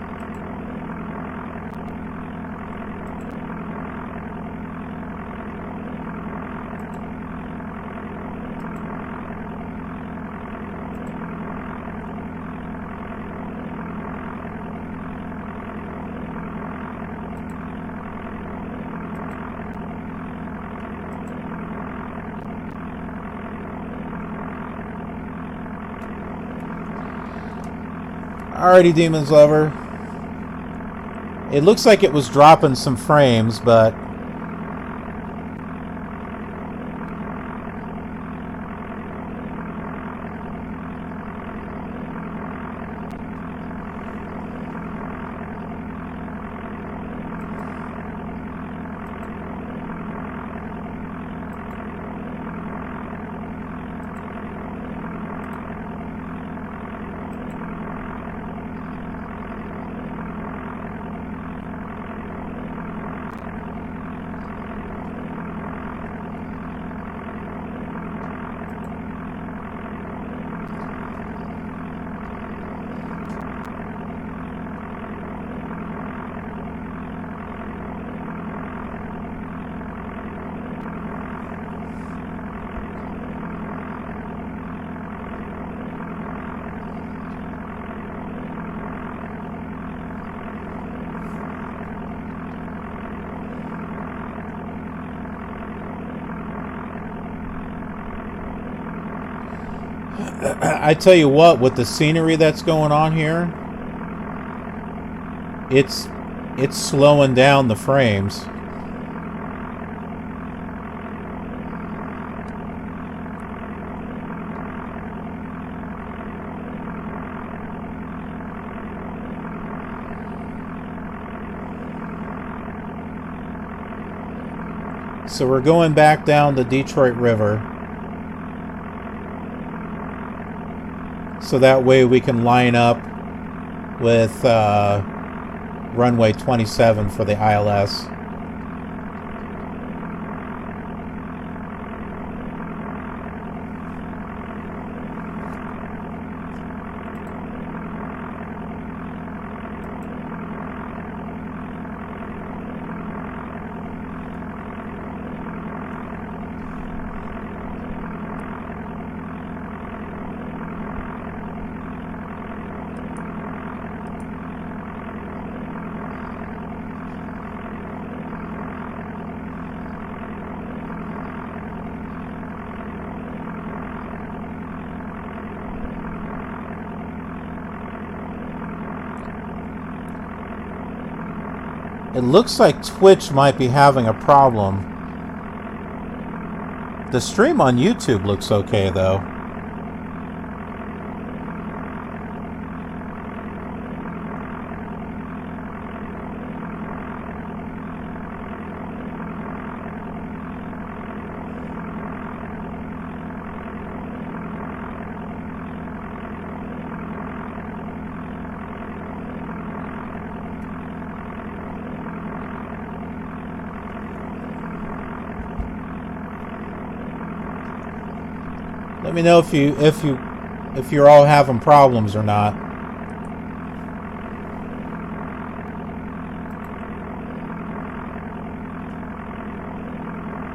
Alrighty, Demons Lover. It looks like it was dropping some frames, but I tell you what, with the scenery that's going on here, it's slowing down the frames. So we're going back down the Detroit River. So that way we can line up with runway 27 for the ILS. It looks like Twitch might be having a problem. The stream on YouTube looks okay, though. Let me know if you're all having problems or not.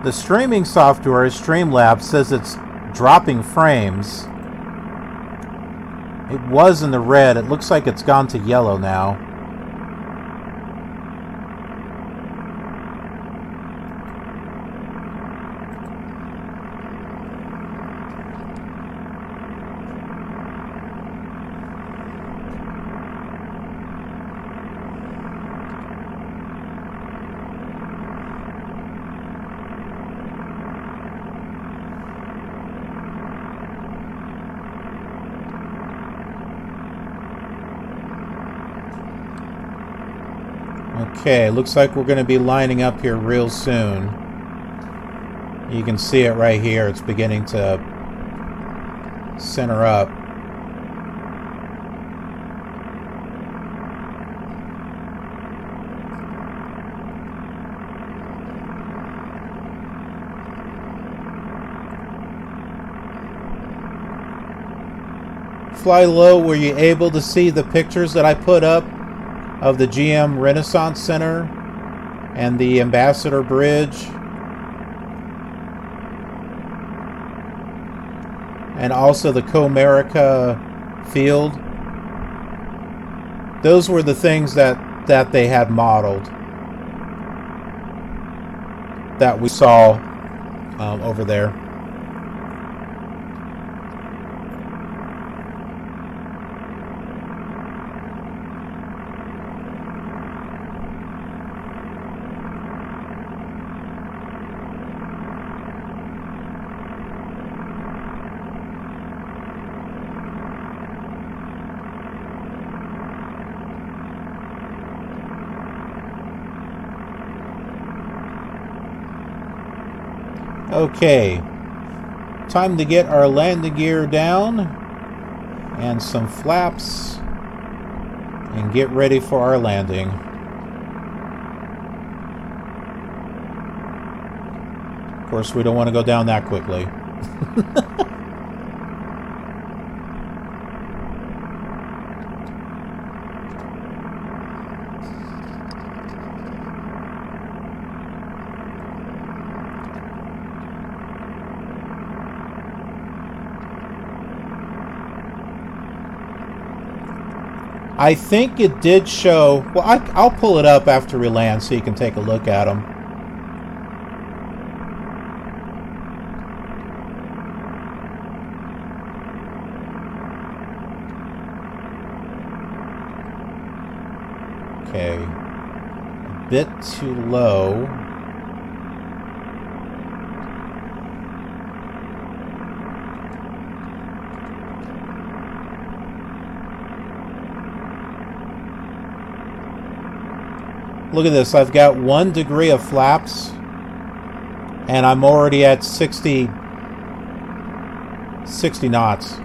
The streaming software, Streamlabs, says it's dropping frames. It was in the red. It looks like it's gone to yellow now. Okay, looks like we're going to be lining up here real soon. You can see it right here. It's beginning to center up. Fly low, were you able to see the pictures that I put up of the GM Renaissance Center and the Ambassador Bridge and also the Comerica Field? Those were the things that they had modeled that we saw over there. Okay, time to get our landing gear down and some flaps and get ready for our landing. Of course, we don't want to go down that quickly. I think it did show... Well, I'll pull it up after we land so you can take a look at them. Okay. A bit too low. Look at this, I've got 1 degree of flaps and I'm already at 60 knots.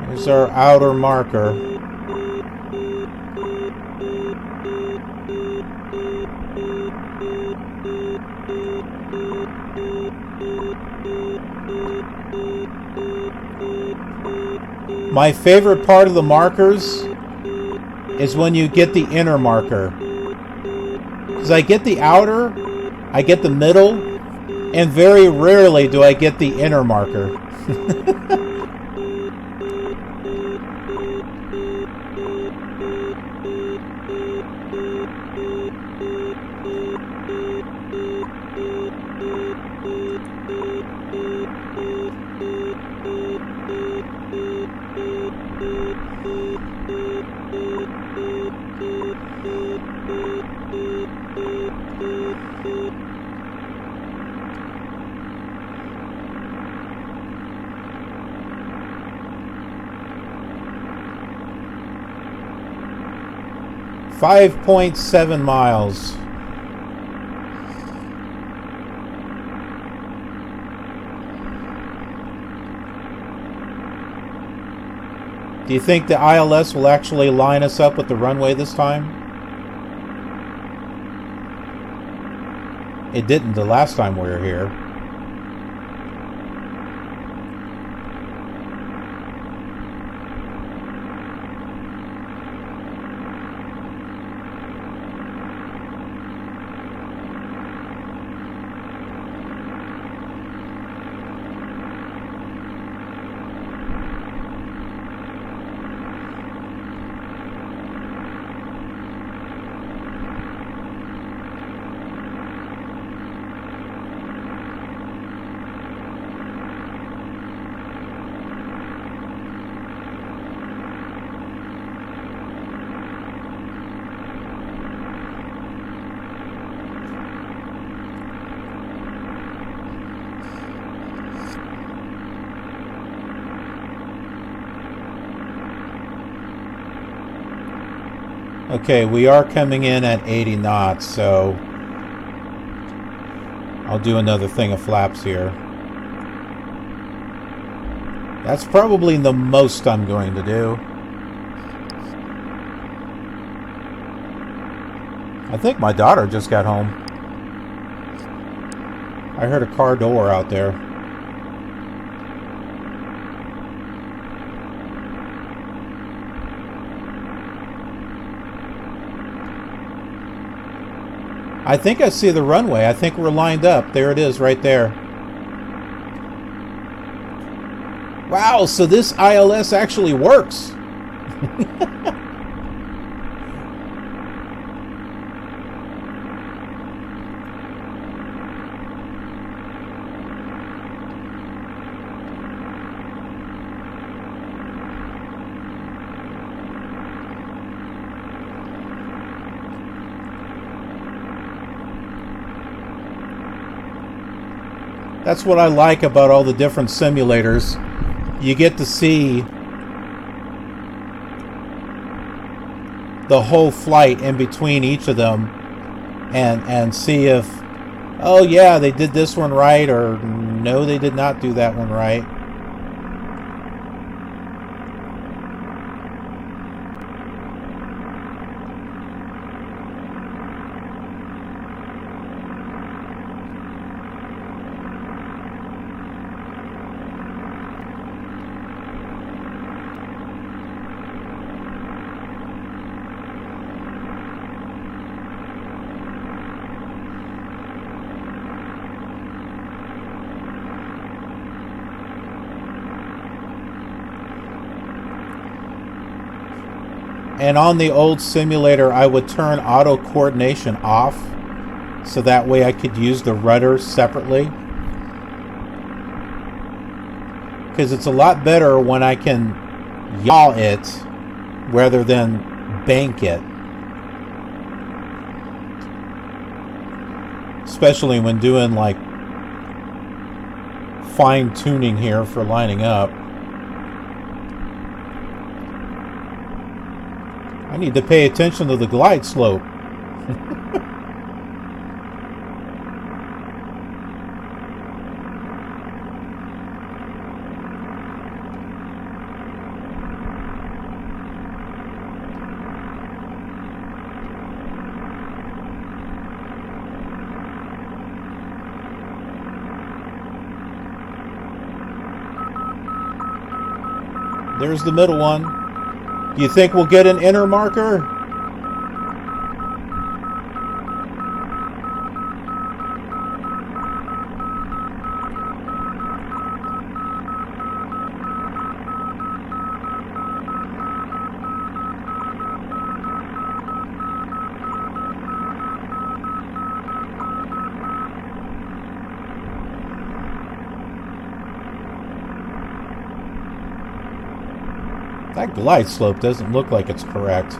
Here's our outer marker. My favorite part of the markers is when you get the inner marker. Because I get the outer, I get the middle, and very rarely do I get the inner marker. .7 miles. Do you think the ILS will actually line us up with the runway this time? It didn't the last time we were here. Okay, we are coming in at 80 knots, so I'll do another thing of flaps here. That's probably the most I'm going to do. I think my daughter just got home. I heard a car door out there. I think I see the runway. I think we're lined up. There it is right there. Wow, so this ILS actually works. That's what I like about all the different simulators. You get to see the whole flight in between each of them and see if, oh yeah, they did this one right, or no, they did not do that one right. And on the old simulator, I would turn auto coordination off, so that way I could use the rudder separately. Because it's a lot better when I can yaw it rather than bank it. Especially when doing like fine tuning here for lining up. I need to pay attention to the glide slope. There's the middle one. Do you think we'll get an inner marker? That glide slope doesn't look like it's correct.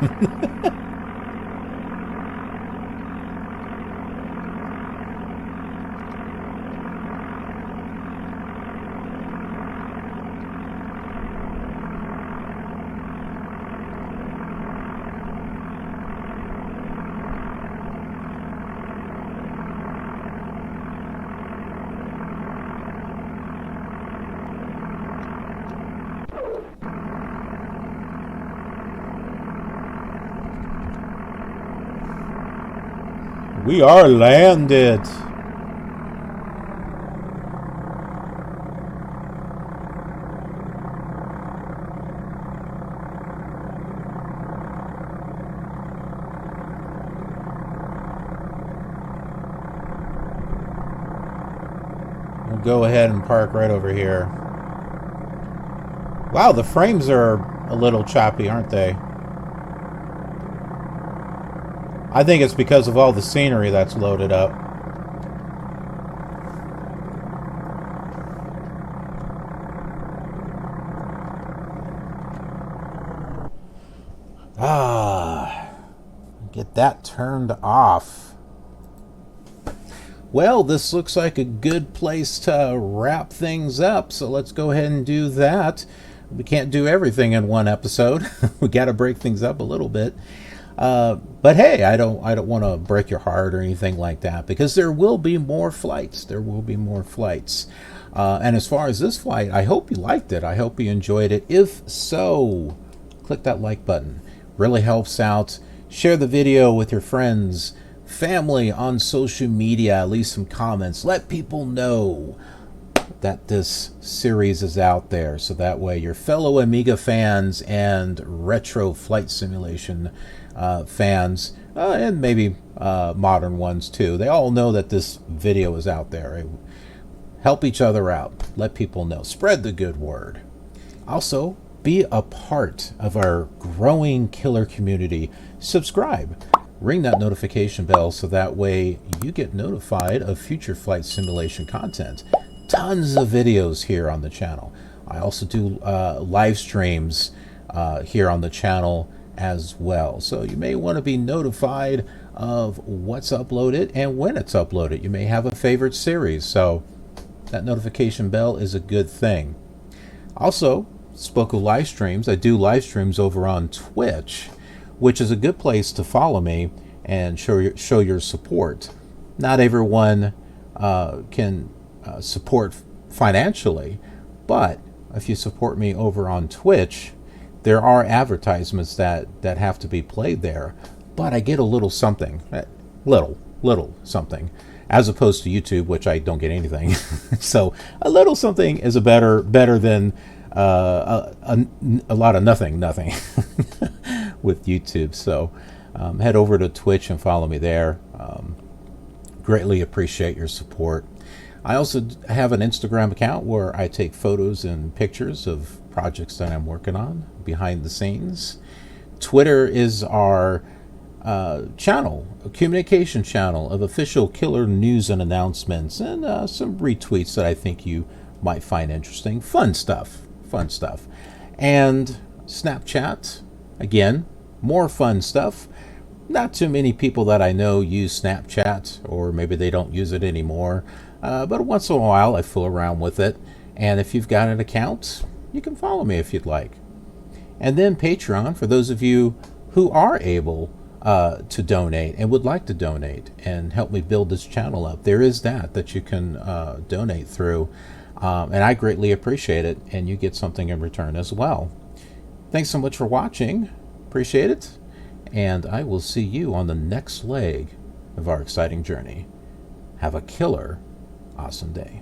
We are landed. We'll go ahead and park right over here. Wow, the frames are a little choppy, aren't they? I think it's because of all the scenery that's loaded up. Get that turned off. Well, this looks like a good place to wrap things up, so let's go ahead and do that. We can't do everything in one episode. We got to break things up a little bit. But hey, I don't want to break your heart or anything like that, because there will be more flights. There will be more flights. And as far as this flight, I hope you liked it. I hope you enjoyed it. If so, click that like button. Really helps out. Share the video with your friends, family on social media. Leave some comments. Let people know that this series is out there, so that way your fellow Amiga fans and retro flight simulation fans, and maybe modern ones too, they all know that this video is out there. Help each other out. Let people know. Spread the good word. Also, be a part of our growing KILR community. Subscribe. Ring that notification bell so that way you get notified of future flight simulation content. Tons of videos here on the channel. I also do live streams here on the channel as well. So you may want to be notified of what's uploaded and when it's uploaded. You may have a favorite series, so that notification bell is a good thing. Also, spoke of live streams. I do live streams over on Twitch, which is a good place to follow me and show your support. Not everyone can support financially, but if you support me over on Twitch, there are advertisements that have to be played there, but I get a little something, little something, as opposed to YouTube, which I don't get anything. So a little something is better than a lot of nothing with YouTube. So head over to Twitch and follow me there. Greatly appreciate your support. I also have an Instagram account where I take photos and pictures of projects that I'm working on behind the scenes. Twitter is our channel, a communication channel of official KILR news and announcements, and some retweets that I think you might find interesting. Fun stuff. And Snapchat, again, more fun stuff. Not too many people that I know use Snapchat, or maybe they don't use it anymore. But once in a while I fool around with it. And if you've got an account, you can follow me if you'd like. And then Patreon, for those of you who are able to donate and would like to donate and help me build this channel up. There is that you can donate through. And I greatly appreciate it, and you get something in return as well. Thanks so much for watching. Appreciate it. And I will see you on the next leg of our exciting journey. Have a killer awesome day.